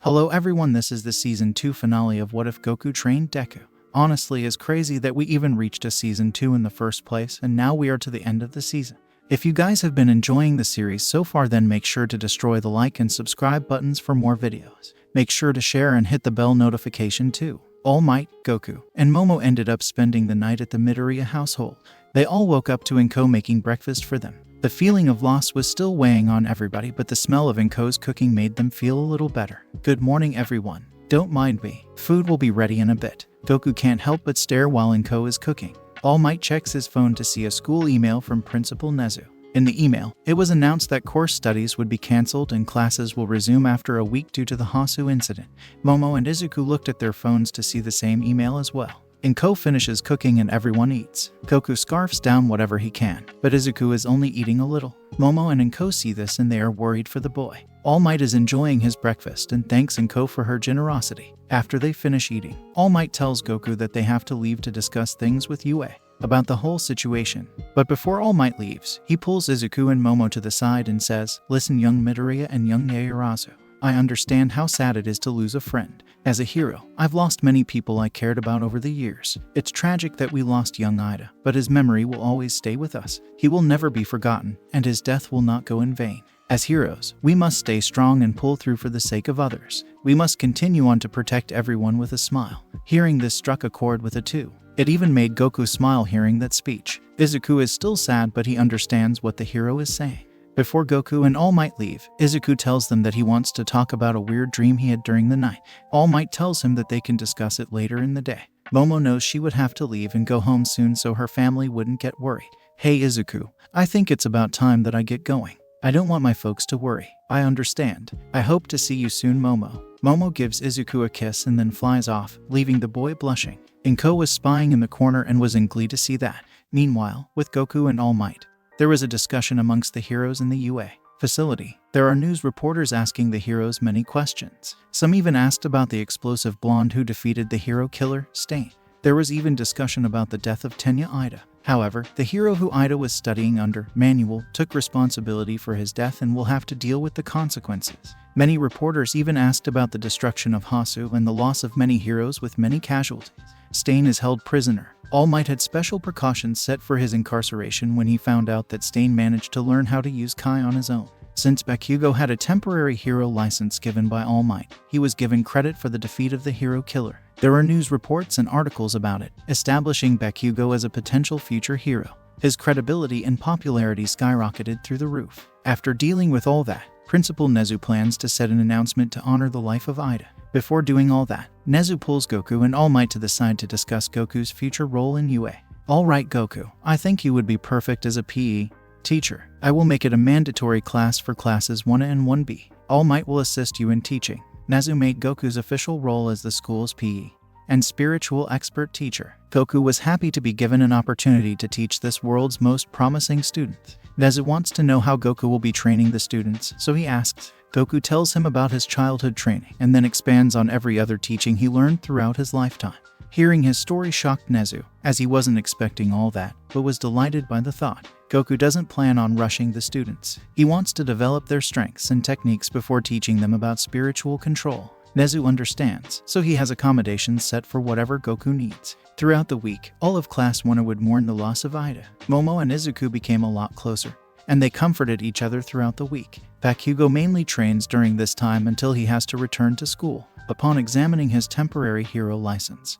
Hello everyone, this is the Season 2 finale of What If Goku Trained Deku. Honestly, it's crazy that we even reached a Season 2 in the first place, and now we are to the end of the season. If you guys have been enjoying the series so far, then make sure to destroy the like and subscribe buttons for more videos. Make sure to share and hit the bell notification too. All Might, Goku, and Momo ended up spending the night at the Midoriya household. They all woke up to Inko making breakfast for them. The feeling of loss was still weighing on everybody, but the smell of Inko's cooking made them feel a little better. Good morning everyone. Don't mind me. Food will be ready in a bit. Goku can't help but stare while Inko is cooking. All Might checks his phone to see a school email from Principal Nezu. In the email, it was announced that course studies would be cancelled and classes will resume after a week due to the Hasu incident. Momo and Izuku looked at their phones to see the same email as well. Inko finishes cooking and everyone eats. Goku scarfs down whatever he can, but Izuku is only eating a little. Momo and Inko see this and they are worried for the boy. All Might is enjoying his breakfast and thanks Inko for her generosity. After they finish eating, All Might tells Goku that they have to leave to discuss things with Yue about the whole situation. But before All Might leaves, he pulls Izuku and Momo to the side and says, "Listen, young Midoriya and young Yaoyorozu. I understand how sad it is to lose a friend. As a hero, I've lost many people I cared about over the years. It's tragic that we lost young Ida, but his memory will always stay with us. He will never be forgotten, and his death will not go in vain. As heroes, we must stay strong and pull through for the sake of others. We must continue on to protect everyone with a smile." Hearing this struck a chord with Atu. It even made Goku smile hearing that speech. Izuku is still sad, but he understands what the hero is saying. Before Goku and All Might leave, Izuku tells them that he wants to talk about a weird dream he had during the night. All Might tells him that they can discuss it later in the day. Momo knows she would have to leave and go home soon so her family wouldn't get worried. "Hey Izuku, I think it's about time that I get going. I don't want my folks to worry. I understand. I hope to see you soon, Momo." Momo gives Izuku a kiss and then flies off, leaving the boy blushing. Inko was spying in the corner and was in glee to see that. Meanwhile, with Goku and All Might, there was a discussion amongst the heroes in the UA facility. There are news reporters asking the heroes many questions. Some even asked about the explosive blonde who defeated the hero killer, Stain. There was even discussion about the death of Tenya Ida. However, the hero who Ida was studying under, Manuel, took responsibility for his death and will have to deal with the consequences. Many reporters even asked about the destruction of Hasu and the loss of many heroes with many casualties. Stain is held prisoner. All Might had special precautions set for his incarceration when he found out that Stain managed to learn how to use Kai on his own. Since Bakugo had a temporary hero license given by All Might, he was given credit for the defeat of the hero killer. There are news reports and articles about it, establishing Bakugo as a potential future hero. His credibility and popularity skyrocketed through the roof. After dealing with all that, Principal Nezu plans to set an announcement to honor the life of Ida. Before doing all that, Nezu pulls Goku and All Might to the side to discuss Goku's future role in UA. "Alright Goku, I think you would be perfect as a PE teacher. I will make it a mandatory class for classes 1A and 1B. All Might will assist you in teaching." Nezu made Goku's official role as the school's PE and spiritual expert teacher. Goku was happy to be given an opportunity to teach this world's most promising students. Nezu wants to know how Goku will be training the students, so he asks. Goku tells him about his childhood training and then expands on every other teaching he learned throughout his lifetime. Hearing his story shocked Nezu, as he wasn't expecting all that, but was delighted by the thought. Goku doesn't plan on rushing the students. He wants to develop their strengths and techniques before teaching them about spiritual control. Nezu understands, so he has accommodations set for whatever Goku needs. Throughout the week, all of Class 1A would mourn the loss of Ida. Momo and Izuku became a lot closer, and they comforted each other throughout the week. Bakugo mainly trains during this time until he has to return to school. Upon examining his temporary hero license,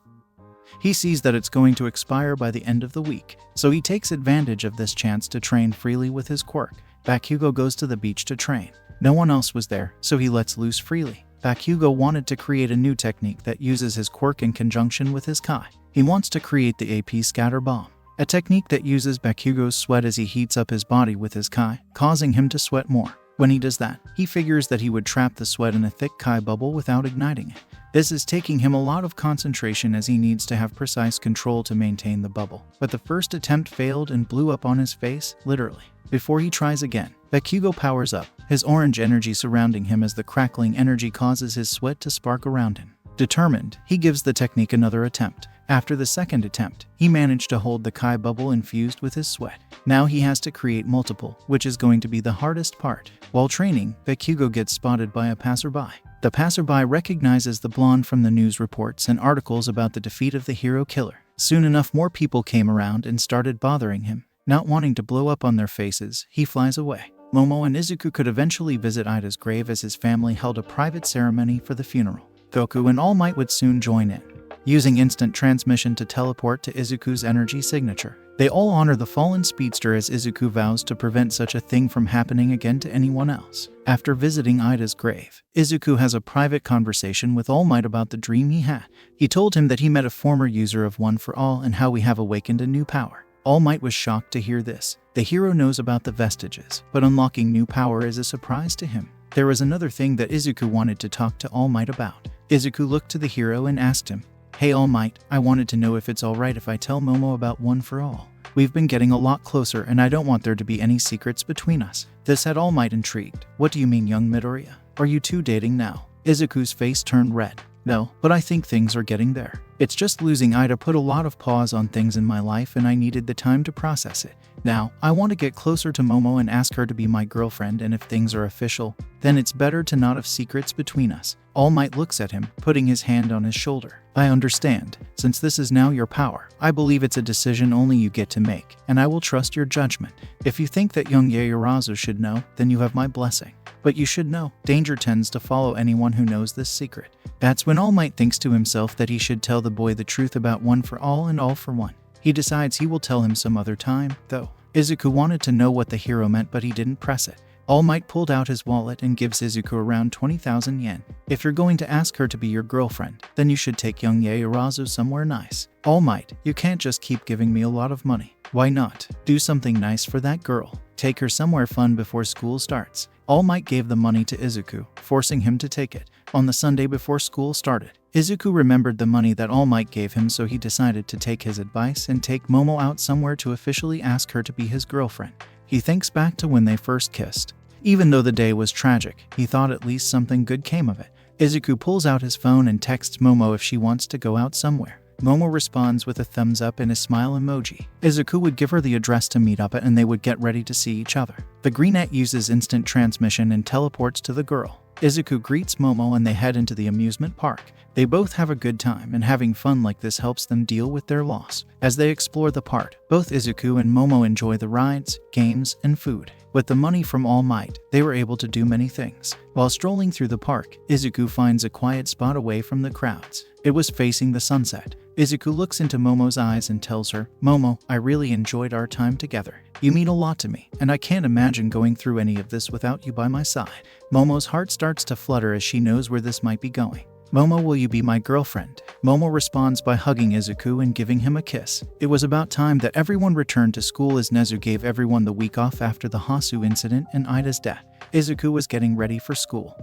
he sees that it's going to expire by the end of the week, so he takes advantage of this chance to train freely with his quirk. Bakugo goes to the beach to train. No one else was there, so he lets loose freely. Bakugo wanted to create a new technique that uses his quirk in conjunction with his Kai. He wants to create the AP Scatter Bomb, a technique that uses Bakugo's sweat as he heats up his body with his Kai, causing him to sweat more. When he does that, he figures that he would trap the sweat in a thick Kai bubble without igniting it. This is taking him a lot of concentration as he needs to have precise control to maintain the bubble. But the first attempt failed and blew up on his face, literally. Before he tries again, Bakugo powers up, his orange energy surrounding him as the crackling energy causes his sweat to spark around him. Determined, he gives the technique another attempt. After the second attempt, he managed to hold the Kai bubble infused with his sweat. Now he has to create multiple, which is going to be the hardest part. While training, Bakugo gets spotted by a passerby. The passerby recognizes the blonde from the news reports and articles about the defeat of the hero killer. Soon enough, more people came around and started bothering him. Not wanting to blow up on their faces, he flies away. Momo and Izuku could eventually visit Ida's grave as his family held a private ceremony for the funeral. Goku and All Might would soon join in, using instant transmission to teleport to Izuku's energy signature. They all honor the fallen speedster as Izuku vows to prevent such a thing from happening again to anyone else. After visiting Ida's grave, Izuku has a private conversation with All Might about the dream he had. He told him that he met a former user of One for All and how we have awakened a new power. All Might was shocked to hear this. The hero knows about the vestiges, but unlocking new power is a surprise to him. There was another thing that Izuku wanted to talk to All Might about. Izuku looked to the hero and asked him, "Hey All Might, I wanted to know if it's alright if I tell Momo about One for All. We've been getting a lot closer and I don't want there to be any secrets between us." This had All Might intrigued. "What do you mean, young Midoriya? Are you two dating now?" Izuku's face turned red. "No, but I think things are getting there. It's just losing Ida put a lot of pause on things in my life and I needed the time to process it. Now, I want to get closer to Momo and ask her to be my girlfriend, and if things are official, then it's better to not have secrets between us." All Might looks at him, putting his hand on his shoulder. "I understand. Since this is now your power, I believe it's a decision only you get to make, and I will trust your judgment. If you think that young Yaoyorozu should know, then you have my blessing. But you should know, danger tends to follow anyone who knows this secret." That's when All Might thinks to himself that he should tell the boy the truth about One for All and All for One. He decides he will tell him some other time, though. Izuku wanted to know what the hero meant, but he didn't press it. All Might pulled out his wallet and gives Izuku around 20,000 yen. "If you're going to ask her to be your girlfriend, then you should take young Yaoyorozu somewhere nice." "All Might, you can't just keep giving me a lot of money. Why not? Do something nice for that girl. Take her somewhere fun before school starts." All Might gave the money to Izuku, forcing him to take it. On the Sunday before school started, Izuku remembered the money that All Might gave him, so he decided to take his advice and take Momo out somewhere to officially ask her to be his girlfriend. He thinks back to when they first kissed. Even though the day was tragic, he thought at least something good came of it. Izuku pulls out his phone and texts Momo if she wants to go out somewhere. Momo responds with a thumbs up and a smile emoji. Izuku would give her the address to meet up at and they would get ready to see each other. The greenette uses instant transmission and teleports to the girl. Izuku greets Momo and they head into the amusement park. They both have a good time, and having fun like this helps them deal with their loss. As they explore the park, both Izuku and Momo enjoy the rides, games, and food. With the money from All Might, they were able to do many things. While strolling through the park, Izuku finds a quiet spot away from the crowds. It was facing the sunset. Izuku looks into Momo's eyes and tells her, "Momo, I really enjoyed our time together. You mean a lot to me, and I can't imagine going through any of this without you by my side." Momo's heart starts to flutter as she knows where this might be going. "Momo, will you be my girlfriend?" Momo responds by hugging Izuku and giving him a kiss. It was about time that everyone returned to school as Nezu gave everyone the week off after the Hasu incident and Ida's death. Izuku was getting ready for school.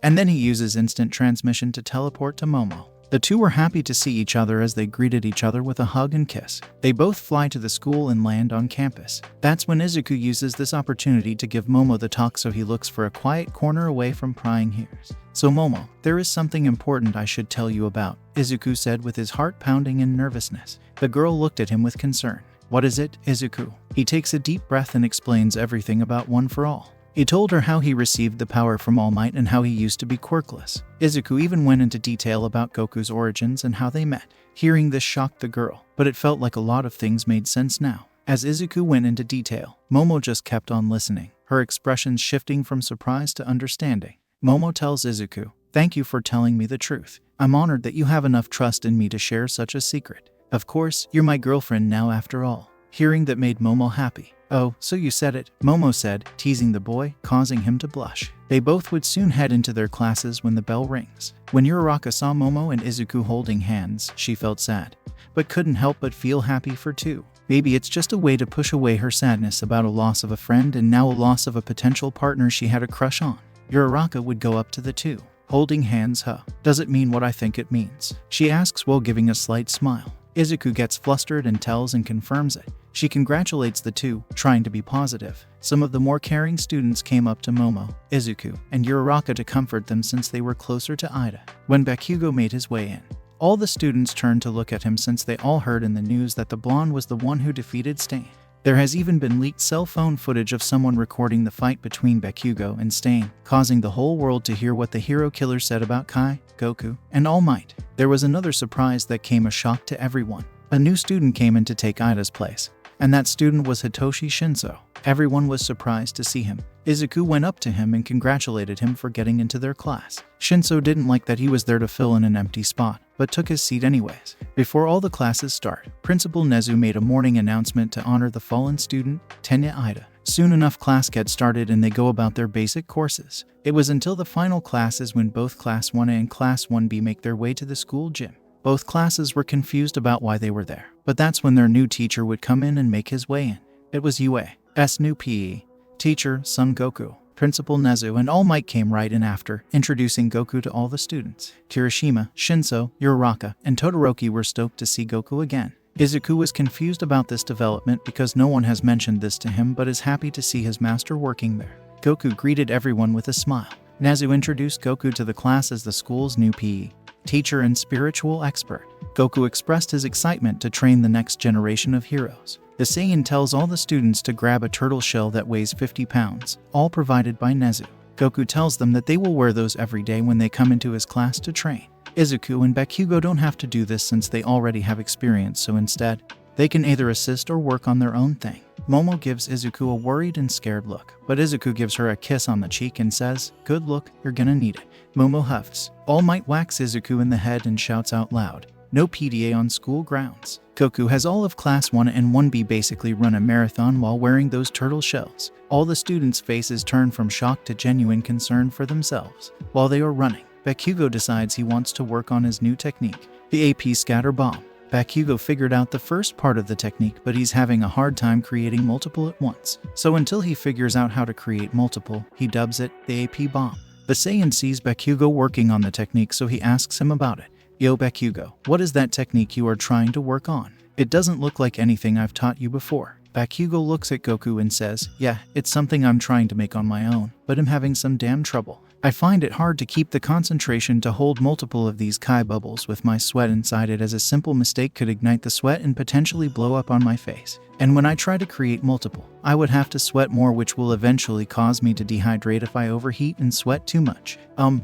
And then he uses instant transmission to teleport to Momo. The two were happy to see each other as they greeted each other with a hug and kiss. They both fly to the school and land on campus. That's when Izuku uses this opportunity to give Momo the talk, so he looks for a quiet corner away from prying ears. "So Momo, there is something important I should tell you about," Izuku said with his heart pounding in nervousness. The girl looked at him with concern. "What is it, Izuku?" He takes a deep breath and explains everything about One for All. He told her how he received the power from All Might and how he used to be quirkless. Izuku even went into detail about Goku's origins and how they met. Hearing this shocked the girl, but it felt like a lot of things made sense now. As Izuku went into detail, Momo just kept on listening, her expressions shifting from surprise to understanding. Momo tells Izuku, "Thank you for telling me the truth. I'm honored that you have enough trust in me to share such a secret. Of course, you're my girlfriend now after all." Hearing that made Momo happy. "Oh, so you said it," Momo said, teasing the boy, causing him to blush. They both would soon head into their classes when the bell rings. When Uraraka saw Momo and Izuku holding hands, she felt sad, but couldn't help but feel happy for two. Maybe it's just a way to push away her sadness about a loss of a friend and now a loss of a potential partner she had a crush on. Uraraka would go up to the two, holding hands. Does it mean what I think it means?" she asks while giving a slight smile. Izuku gets flustered and tells and confirms it. She congratulates the two, trying to be positive. Some of the more caring students came up to Momo, Izuku, and Uraraka to comfort them since they were closer to Ida. When Bakugo made his way in, All the students turned to look at him since they all heard in the news that the blonde was the one who defeated Stain. There has even been leaked cell phone footage of someone recording the fight between Bakugo and Stain, causing the whole world to hear what the hero killer said about Kai, Goku, and All Might. There was another surprise that came as a shock to everyone. A new student came in to take Ida's place, and that student was Hitoshi Shinso. Everyone was surprised to see him. Izuku went up to him and congratulated him for getting into their class. Shinso didn't like that he was there to fill in an empty spot, but took his seat anyways. Before all the classes start, Principal Nezu made a morning announcement to honor the fallen student, Tenya Ida. Soon enough class gets started and they go about their basic courses. It was until the final classes when both Class 1A and Class 1B make their way to the school gym. Both classes were confused about why they were there, but that's when their new teacher would come in and make his way in. It was UA's new PE teacher, Son Goku. Principal Nezu and All Might came right in after, introducing Goku to all the students. Kirishima, Shinso, Uraraka, and Todoroki were stoked to see Goku again. Izuku was confused about this development because no one has mentioned this to him but is happy to see his master working there. Goku greeted everyone with a smile. Nezu introduced Goku to the class as the school's new PE teacher and spiritual expert. Goku expressed his excitement to train the next generation of heroes. The Saiyan tells all the students to grab a turtle shell that weighs 50 pounds, all provided by Nezu. Goku tells them that they will wear those every day when they come into his class to train. Izuku and Bakugo don't have to do this since they already have experience, so instead, they can either assist or work on their own thing. Momo gives Izuku a worried and scared look, but Izuku gives her a kiss on the cheek and says, "Good look, you're gonna need it." Momo huffs. All Might whacks Izuku in the head and shouts out loud, "No PDA on school grounds." Goku has all of Class 1 and 1B basically run a marathon while wearing those turtle shells. All the students' faces turn from shock to genuine concern for themselves. While they are running, Bakugo decides he wants to work on his new technique, the AP Scatter Bomb. Bakugo figured out the first part of the technique, but he's having a hard time creating multiple at once. So until he figures out how to create multiple, he dubs it the AP Bomb. The Saiyan sees Bakugo working on the technique, so he asks him about it. "Yo Bakugo, what is that technique you are trying to work on? It doesn't look like anything I've taught you before." Bakugo looks at Goku and says, "Yeah, it's something I'm trying to make on my own, but I'm having some damn trouble. I find it hard to keep the concentration to hold multiple of these Kai bubbles with my sweat inside it, as a simple mistake could ignite the sweat and potentially blow up on my face. And when I try to create multiple, I would have to sweat more, which will eventually cause me to dehydrate if I overheat and sweat too much."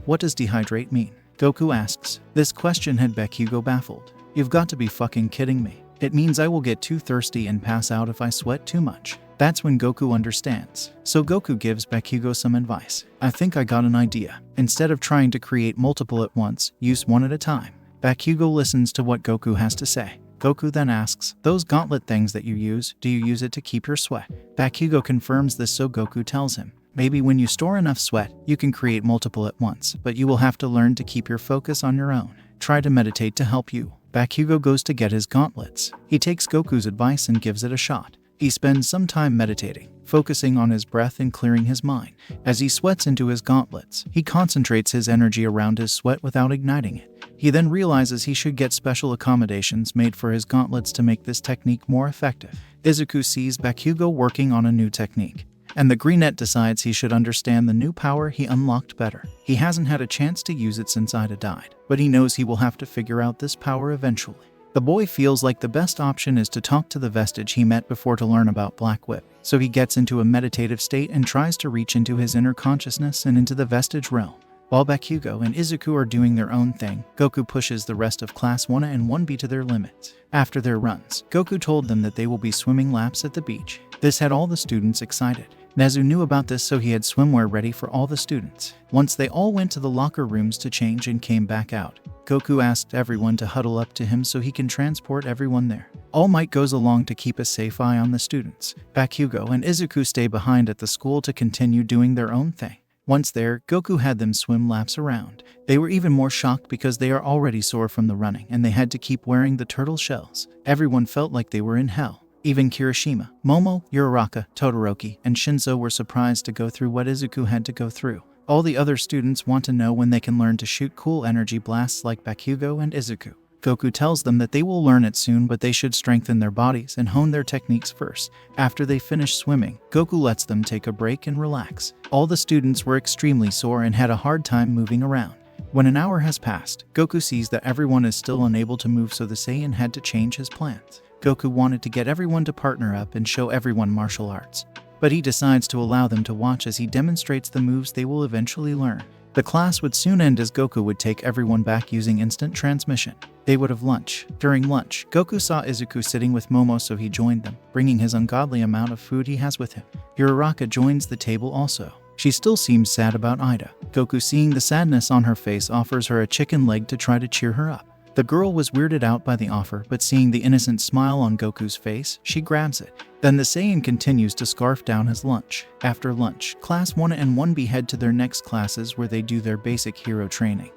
What does dehydrate mean?" Goku asks. This question had Bakugo baffled. "You've got to be fucking kidding me. It means I will get too thirsty and pass out if I sweat too much." That's when Goku understands. So Goku gives Bakugo some advice. "I think I got an idea. Instead of trying to create multiple at once, use one at a time." Bakugo listens to what Goku has to say. Goku then asks, "Those gauntlet things that you use, do you use it to keep your sweat?" Bakugo confirms this, so Goku tells him, "Maybe when you store enough sweat, you can create multiple at once, but you will have to learn to keep your focus on your own. Try to meditate to help you." Bakugo goes to get his gauntlets. He takes Goku's advice and gives it a shot. He spends some time meditating, focusing on his breath and clearing his mind. As he sweats into his gauntlets, he concentrates his energy around his sweat without igniting it. He then realizes he should get special accommodations made for his gauntlets to make this technique more effective. Izuku sees Bakugo working on a new technique, and the Greenette decides he should understand the new power he unlocked better. He hasn't had a chance to use it since Ida died, but he knows he will have to figure out this power eventually. The boy feels like the best option is to talk to the vestige he met before to learn about Black Whip, so he gets into a meditative state and tries to reach into his inner consciousness and into the vestige realm. While Bakugo and Izuku are doing their own thing, Goku pushes the rest of Class 1 and 1B to their limits. After their runs, Goku told them that they will be swimming laps at the beach. This had all the students excited. Nezu knew about this, so he had swimwear ready for all the students. Once they all went to the locker rooms to change and came back out, Goku asked everyone to huddle up to him so he can transport everyone there. All Might goes along to keep a safe eye on the students. Bakugo and Izuku stay behind at the school to continue doing their own thing. Once there, Goku had them swim laps around. They were even more shocked because they are already sore from the running and they had to keep wearing the turtle shells. Everyone felt like they were in hell. Even Kirishima, Momo, Uraraka, Todoroki, and Shinso were surprised to go through what Izuku had to go through. All the other students want to know when they can learn to shoot cool energy blasts like Bakugo and Izuku. Goku tells them that they will learn it soon, but they should strengthen their bodies and hone their techniques first. After they finish swimming, Goku lets them take a break and relax. All the students were extremely sore and had a hard time moving around. When an hour has passed, Goku sees that everyone is still unable to move, so the Saiyan had to change his plans. Goku wanted to get everyone to partner up and show everyone martial arts, but he decides to allow them to watch as he demonstrates the moves they will eventually learn. The class would soon end as Goku would take everyone back using instant transmission. They would have lunch. During lunch, Goku saw Izuku sitting with Momo, so he joined them, bringing his ungodly amount of food he has with him. Uraraka joins the table also. She still seems sad about Ida. Goku, seeing the sadness on her face, offers her a chicken leg to try to cheer her up. The girl was weirded out by the offer, but seeing the innocent smile on Goku's face, she grabs it. Then the Saiyan continues to scarf down his lunch. After lunch, Class 1 and 1B head to their next classes where they do their basic hero training.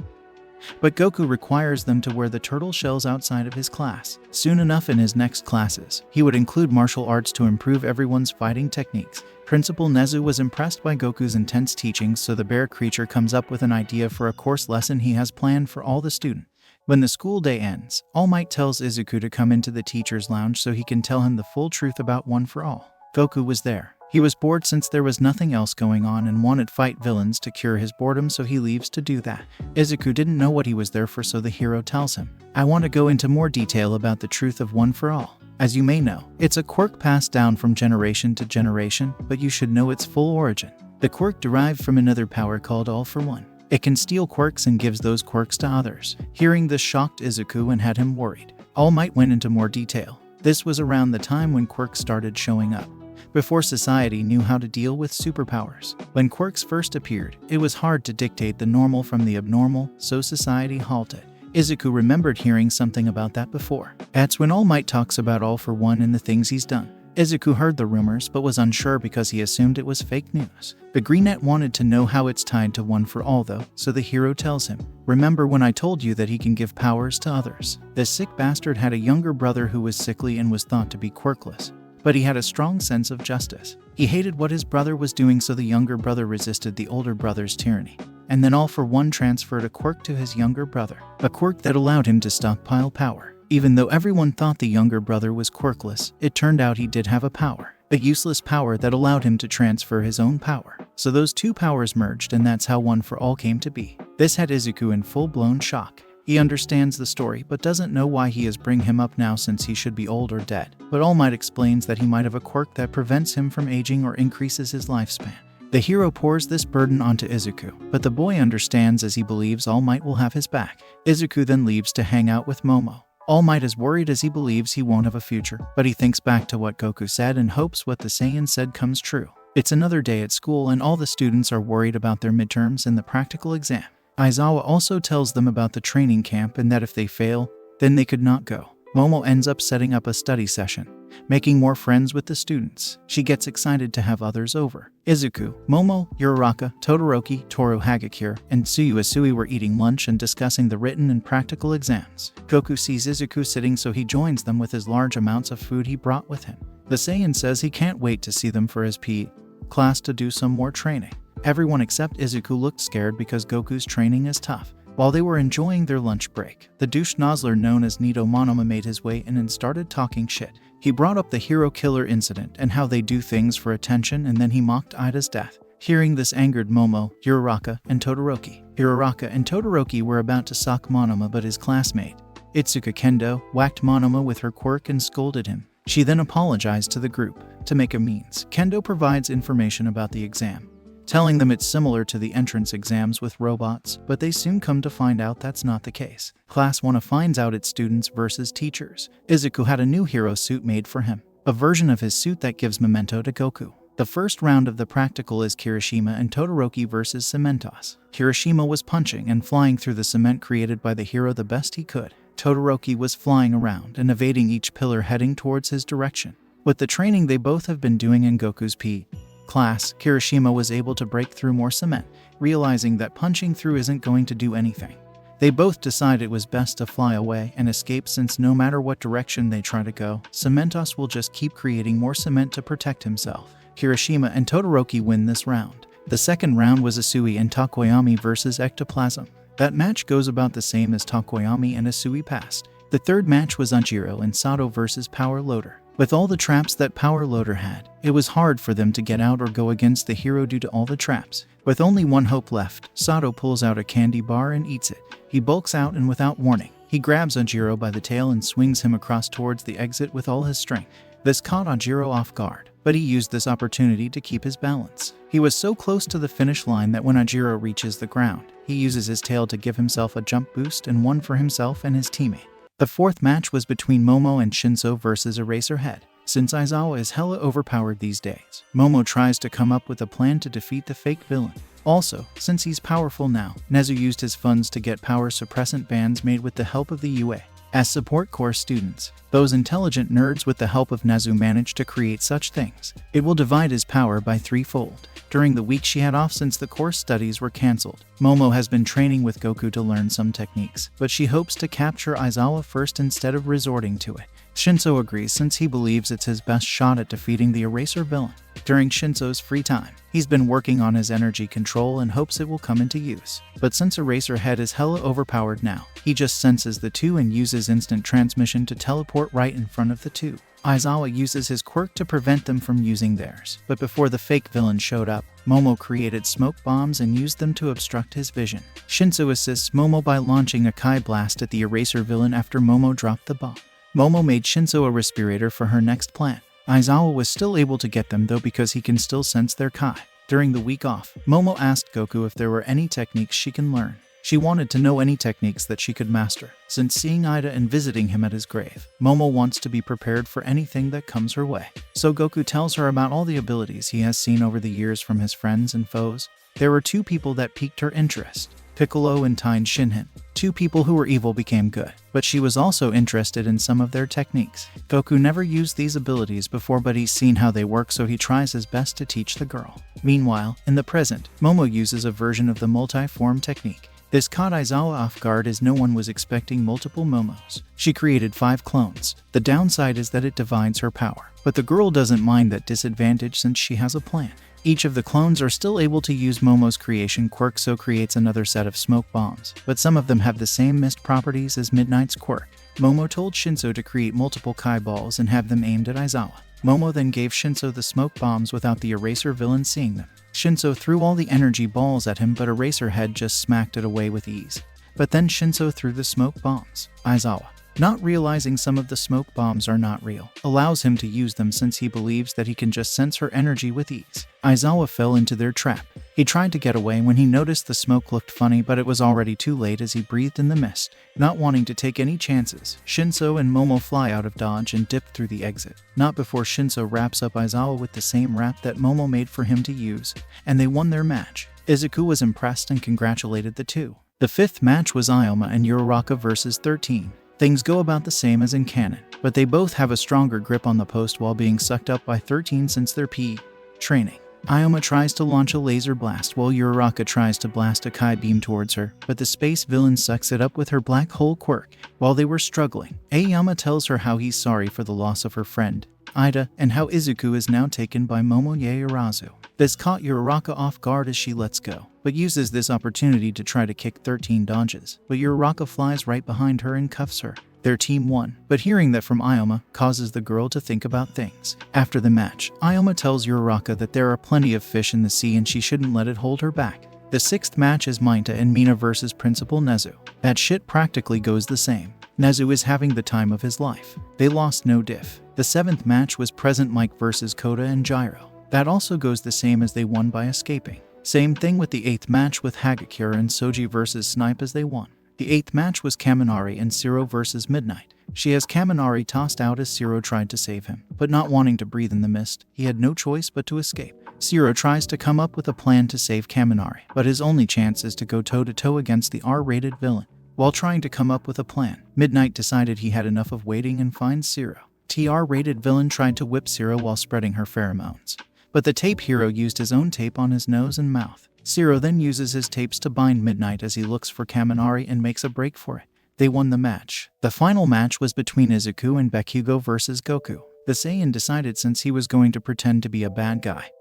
But Goku requires them to wear the turtle shells outside of his class. Soon enough, in his next classes, he would include martial arts to improve everyone's fighting techniques. Principal Nezu was impressed by Goku's intense teachings, so the bear creature comes up with an idea for a course lesson he has planned for all the students. When the school day ends, All Might tells Izuku to come into the teacher's lounge so he can tell him the full truth about One for All. Goku was there. He was bored since there was nothing else going on and wanted to fight villains to cure his boredom, so he leaves to do that. Izuku didn't know what he was there for, so the hero tells him, "I want to go into more detail about the truth of One for All. As you may know, it's a quirk passed down from generation to generation, but you should know its full origin. The quirk derived from another power called All for One. It can steal quirks and gives those quirks to others." Hearing this shocked Izuku and had him worried. All Might went into more detail. This was around the time when quirks started showing up, before society knew how to deal with superpowers. When quirks first appeared, it was hard to dictate the normal from the abnormal, so society halted. Izuku remembered hearing something about that before. That's when All Might talks about All for One and the things he's done. Izuku heard the rumors but was unsure because he assumed it was fake news. The Greenette wanted to know how it's tied to One for All though, so the hero tells him, "Remember when I told you that he can give powers to others? This sick bastard had a younger brother who was sickly and was thought to be quirkless, but he had a strong sense of justice. He hated what his brother was doing, so the younger brother resisted the older brother's tyranny. And then All for One transferred a quirk to his younger brother, a quirk that allowed him to stockpile power. Even though everyone thought the younger brother was quirkless, it turned out he did have a power, a useless power that allowed him to transfer his own power. So those two powers merged, and that's how One for All came to be." This had Izuku in full-blown shock. He understands the story but doesn't know why he is bringing him up now since he should be old or dead. But All Might explains that he might have a quirk that prevents him from aging or increases his lifespan. The hero pours this burden onto Izuku, but the boy understands as he believes All Might will have his back. Izuku then leaves to hang out with Momo. All Might is worried as he believes he won't have a future, but he thinks back to what Goku said and hopes what the Saiyan said comes true. It's another day at school and all the students are worried about their midterms and the practical exam. Aizawa also tells them about the training camp and that if they fail, then they could not go. Momo ends up setting up a study session, making more friends with the students. She gets excited to have others over. Izuku, Momo, Uraraka, Todoroki, Toru Hagakure, and Tsuyu Asui were eating lunch and discussing the written and practical exams. Goku sees Izuku sitting, so he joins them with his large amounts of food he brought with him. The Saiyan says he can't wait to see them for his PE class to do some more training. Everyone except Izuku looked scared because Goku's training is tough. While they were enjoying their lunch break, the douche nozzler known as Nito Monoma made his way in and started talking shit. He brought up the hero killer incident and how they do things for attention, and then he mocked Ida's death. Hearing this angered Momo, Uraraka, and Todoroki. Uraraka and Todoroki were about to sock Monoma, but his classmate, Itsuka Kendo, whacked Monoma with her quirk and scolded him. She then apologized to the group. To make amends, Kendo provides information about the exam, telling them it's similar to the entrance exams with robots, but they soon come to find out that's not the case. Class 1 finds out it's students versus teachers. Izuku had a new hero suit made for him, a version of his suit that gives memento to Goku. The first round of the practical is Kirishima and Todoroki versus Cementos. Kirishima was punching and flying through the cement created by the hero the best he could. Todoroki was flying around and evading each pillar heading towards his direction. With the training they both have been doing in Goku's PE class, Kirishima was able to break through more cement, realizing that punching through isn't going to do anything. They both decide it was best to fly away and escape, since no matter what direction they try to go, Cementos will just keep creating more cement to protect himself. Kirishima and Todoroki win this round. The second round was Asui and Takoyami versus Ectoplasm. That match goes about the same as Takoyami and Asui passed. The third match was Unjiro and Sato versus Power Loader. With all the traps that Power Loader had, it was hard for them to get out or go against the hero due to all the traps. With only one hope left, Sato pulls out a candy bar and eats it. He bulks out and without warning, he grabs Ajiro by the tail and swings him across towards the exit with all his strength. This caught Ajiro off guard, but he used this opportunity to keep his balance. He was so close to the finish line that when Ajiro reaches the ground, he uses his tail to give himself a jump boost and one for himself and his teammate. The fourth match was between Momo and Shinso versus Eraserhead. Since Aizawa is hella overpowered these days, Momo tries to come up with a plan to defeat the fake villain. Also, since he's powerful now, Nezu used his funds to get power suppressant bands made with the help of the UA. As support course students, those intelligent nerds with the help of Nezu managed to create such things. It will divide his power by threefold. During the week she had off since the course studies were cancelled, Momo has been training with Goku to learn some techniques, but she hopes to capture Aizawa first instead of resorting to it. Shinso agrees since he believes it's his best shot at defeating the Eraser villain. During Shinso's free time, he's been working on his energy control and hopes it will come into use. But since Eraserhead is hella overpowered now, he just senses the two and uses instant transmission to teleport right in front of the two. Aizawa uses his quirk to prevent them from using theirs, but before the fake villain showed up, Momo created smoke bombs and used them to obstruct his vision. Shinso assists Momo by launching a Kai blast at the Eraser villain after Momo dropped the bomb. Momo made Shinso a respirator for her next plan. Aizawa was still able to get them though because he can still sense their Kai. During the week off, Momo asked Goku if there were any techniques she can learn. She wanted to know any techniques that she could master. Since seeing Ida and visiting him at his grave, Momo wants to be prepared for anything that comes her way. So Goku tells her about all the abilities he has seen over the years from his friends and foes. There were two people that piqued her interest. Piccolo and Tine Shinhan. Two people who were evil became good, but she was also interested in some of their techniques. Goku never used these abilities before, but he's seen how they work, so he tries his best to teach the girl. Meanwhile, in the present, Momo uses a version of the multi-form technique. This caught Aizawa off guard as no one was expecting multiple Momos. She created 5 clones. The downside is that it divides her power, but the girl doesn't mind that disadvantage since she has a plan. Each of the clones are still able to use Momo's creation quirk, so creates another set of smoke bombs, but some of them have the same mist properties as Midnight's quirk. Momo told Shinso to create multiple Kai balls and have them aimed at Aizawa. Momo then gave Shinso the smoke bombs without the Eraser villain seeing them. Shinso threw all the energy balls at him, but Eraserhead just smacked it away with ease. But then Shinso threw the smoke bombs. Aizawa, not realizing some of the smoke bombs are not real, allows him to use them since he believes that he can just sense her energy with ease. Aizawa fell into their trap. He tried to get away when he noticed the smoke looked funny, but it was already too late as he breathed in the mist. Not wanting to take any chances, Shinso and Momo fly out of dodge and dip through the exit. Not before Shinso wraps up Aizawa with the same wrap that Momo made for him to use, and they won their match. Izuku was impressed and congratulated the two. The fifth match was Ioma and Uraraka vs 13. Things go about the same as in canon, but they both have a stronger grip on the post while being sucked up by 13 since their PE training. Ioma tries to launch a laser blast while Uraraka tries to blast a Kai beam towards her, but the space villain sucks it up with her black hole quirk. While they were struggling, Aoyama tells her how he's sorry for the loss of her friend, Ida, and how Izuku is now taken by Momo Yaoyorozu. This caught Uraraka off guard as she lets go, but uses this opportunity to try to kick 13 dodges, but Uraraka flies right behind her and cuffs her. Their team won, but hearing that from Ioma causes the girl to think about things. After the match, Ioma tells Uraraka that there are plenty of fish in the sea and she shouldn't let it hold her back. The sixth match is Mainta and Mina versus Principal Nezu. That shit practically goes the same. Nezu is having the time of his life. They lost no diff. The seventh match was Present Mike versus Kota and Gyro. That also goes the same as they won by escaping. Same thing with the 8th match with Hagakure and Soji versus Snipe as they won. The 8th match was Kaminari and Zero versus Midnight. She has Kaminari tossed out as Zero tried to save him, but not wanting to breathe in the mist, he had no choice but to escape. Zero tries to come up with a plan to save Kaminari, but his only chance is to go toe-to-toe against the R-rated villain. While trying to come up with a plan, Midnight decided he had enough of waiting and finds Zero. The R-rated villain tried to whip Zero while spreading her pheromones, but the tape hero used his own tape on his nose and mouth. Zero then uses his tapes to bind Midnight as he looks for Kaminari and makes a break for it. They won the match. The final match was between Izuku and Bakugo versus Goku. The Saiyan decided since he was going to pretend to be a bad guy,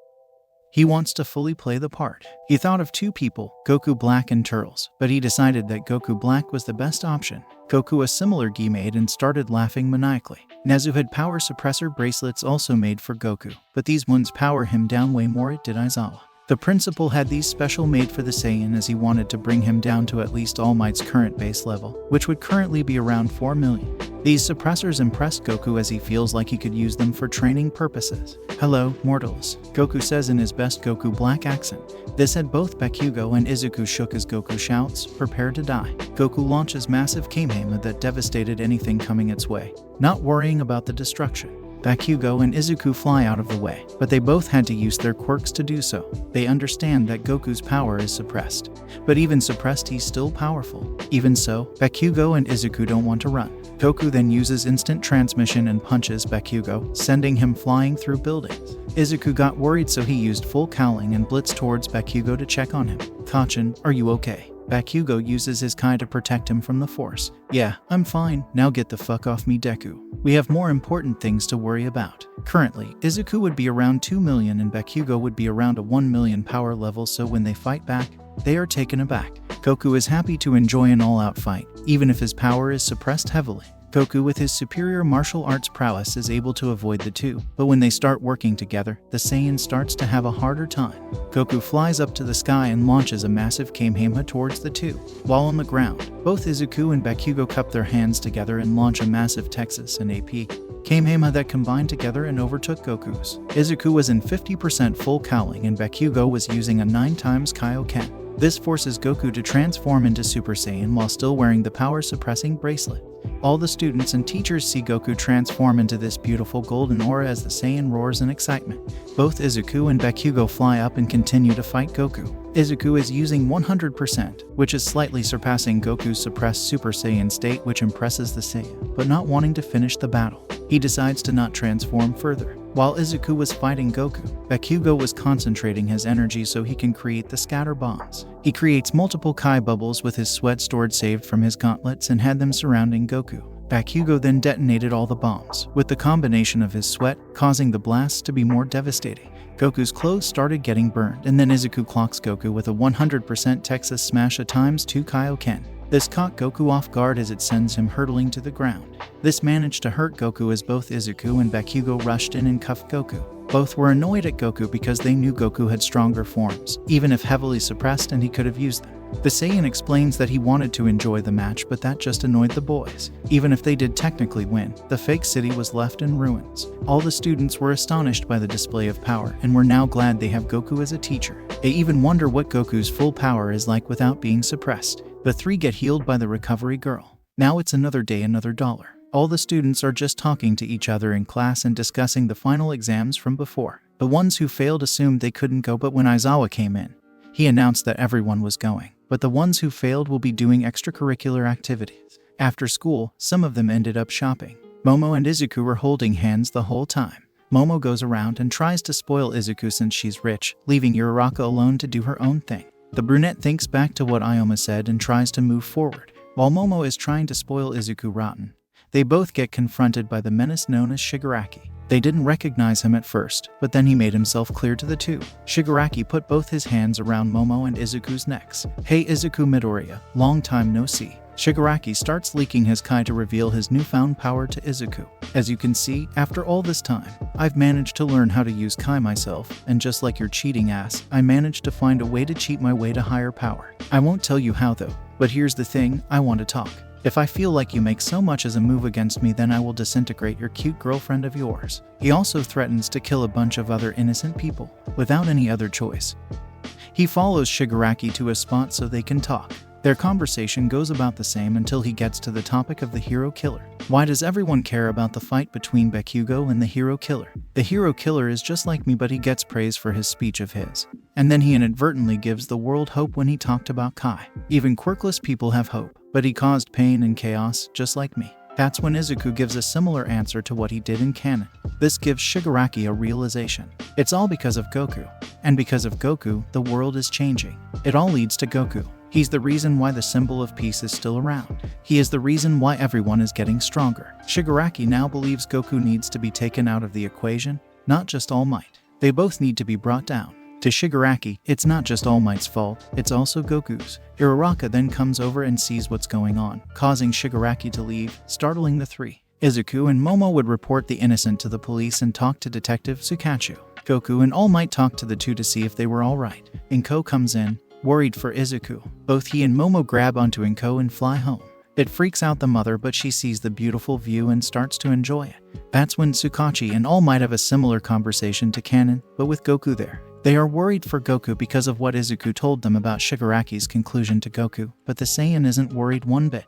he wants to fully play the part. He thought of two people, Goku Black and Turtles, but he decided that Goku Black was the best option. Goku a similar gi made and started laughing maniacally. Nezu had power suppressor bracelets also made for Goku, but these ones power him down way more it did Aizawa. The principal had these special made for the Saiyan as he wanted to bring him down to at least All Might's current base level, which would currently be around 4 million. These suppressors impressed Goku as he feels like he could use them for training purposes. "Hello, mortals," Goku says in his best Goku black accent. This had both Bakugo and Izuku shook as Goku shouts, "Prepare to die." Goku launches massive Kamehameha that devastated anything coming its way, not worrying about the destruction. Bakugo and Izuku fly out of the way, but they both had to use their quirks to do so. They understand that Goku's power is suppressed, but even suppressed he's still powerful. Even so, Bakugo and Izuku don't want to run. Goku then uses instant transmission and punches Bakugo, sending him flying through buildings. Izuku got worried so he used full cowling and blitzed towards Bakugo to check on him. "Kachin, are you okay?" Bakugo uses his Kai to protect him from the force. "Yeah, I'm fine. Now get the fuck off me, Deku. We have more important things to worry about." Currently, Izuku would be around 2 million and Bakugo would be around a 1 million power level, so when they fight back, they are taken aback. Goku is happy to enjoy an all-out fight, even if his power is suppressed heavily. Goku with his superior martial arts prowess is able to avoid the two, but when they start working together, the Saiyan starts to have a harder time. Goku flies up to the sky and launches a massive Kamehameha towards the two. While on the ground, both Izuku and Bakugo cup their hands together and launch a massive Texas and AP Kamehameha that combined together and overtook Goku's. Izuku was in 50% full cowling and Bakugo was using a 9x Kaioken. This forces Goku to transform into Super Saiyan while still wearing the power-suppressing bracelet. All the students and teachers see Goku transform into this beautiful golden aura as the Saiyan roars in excitement. Both Izuku and Bakugo fly up and continue to fight Goku. Izuku is using 100%, which is slightly surpassing Goku's suppressed Super Saiyan state, which impresses the Saiyan, but not wanting to finish the battle. He decides to not transform further. While Izuku was fighting Goku, Bakugo was concentrating his energy so he can create the scatter bombs. He creates multiple Kai bubbles with his sweat stored saved from his gauntlets and had them surrounding Goku. Bakugo then detonated all the bombs, with the combination of his sweat causing the blasts to be more devastating. Goku's clothes started getting burned, and then Izuku clocks Goku with a 100% Texas Smash a ×2 Kaioken. This caught Goku off guard as it sends him hurtling to the ground. This managed to hurt Goku as both Izuku and Bakugo rushed in and cuffed Goku. Both were annoyed at Goku because they knew Goku had stronger forms, even if heavily suppressed, and he could have used them. The Saiyan explains that he wanted to enjoy the match, but that just annoyed the boys. Even if they did technically win, the fake city was left in ruins. All the students were astonished by the display of power and were now glad they have Goku as a teacher. They even wonder what Goku's full power is like without being suppressed. The three get healed by the recovery girl. Now it's another day, another dollar. All the students are just talking to each other in class and discussing the final exams from before. The ones who failed assumed they couldn't go, but when Aizawa came in, he announced that everyone was going. But the ones who failed will be doing extracurricular activities. After school, some of them ended up shopping. Momo and Izuku were holding hands the whole time. Momo goes around and tries to spoil Izuku since she's rich, leaving Uraraka alone to do her own thing. The brunette thinks back to what Ioma said and tries to move forward. While Momo is trying to spoil Izuku rotten, they both get confronted by the menace known as Shigaraki. They didn't recognize him at first, but then he made himself clear to the two. Shigaraki put both his hands around Momo and Izuku's necks. "Hey Izuku Midoriya, long time no see." Shigaraki starts leaking his Kai to reveal his newfound power to Izuku. "As you can see, after all this time, I've managed to learn how to use Kai myself, and just like your cheating ass, I managed to find a way to cheat my way to higher power. I won't tell you how though, but here's the thing, I want to talk. If I feel like you make so much as a move against me, then I will disintegrate your cute girlfriend of yours." He also threatens to kill a bunch of other innocent people, without any other choice. He follows Shigaraki to a spot so they can talk. Their conversation goes about the same until he gets to the topic of the hero killer. Why does everyone care about the fight between Bakugo and the hero killer? The hero killer is just like me, but he gets praise for his speech of his. And then he inadvertently gives the world hope when he talked about Kai. Even quirkless people have hope, but he caused pain and chaos just like me. That's when Izuku gives a similar answer to what he did in canon. This gives Shigaraki a realization. It's all because of Goku. And because of Goku, the world is changing. It all leads to Goku. He's the reason why the symbol of peace is still around. He is the reason why everyone is getting stronger. Shigaraki now believes Goku needs to be taken out of the equation, not just All Might. They both need to be brought down. To Shigaraki, it's not just All Might's fault, it's also Goku's. Uraraka then comes over and sees what's going on, causing Shigaraki to leave, startling the three. Izuku and Momo would report the innocent to the police and talk to Detective Tsukachu. Goku and All Might talk to the two to see if they were alright. Inko comes in, worried for Izuku. Both he and Momo grab onto Inko and fly home. It freaks out the mother, but she sees the beautiful view and starts to enjoy it. That's when Tsukachi and All Might have a similar conversation to Kanon, but with Goku there. They are worried for Goku because of what Izuku told them about Shigaraki's conclusion to Goku, but the Saiyan isn't worried one bit.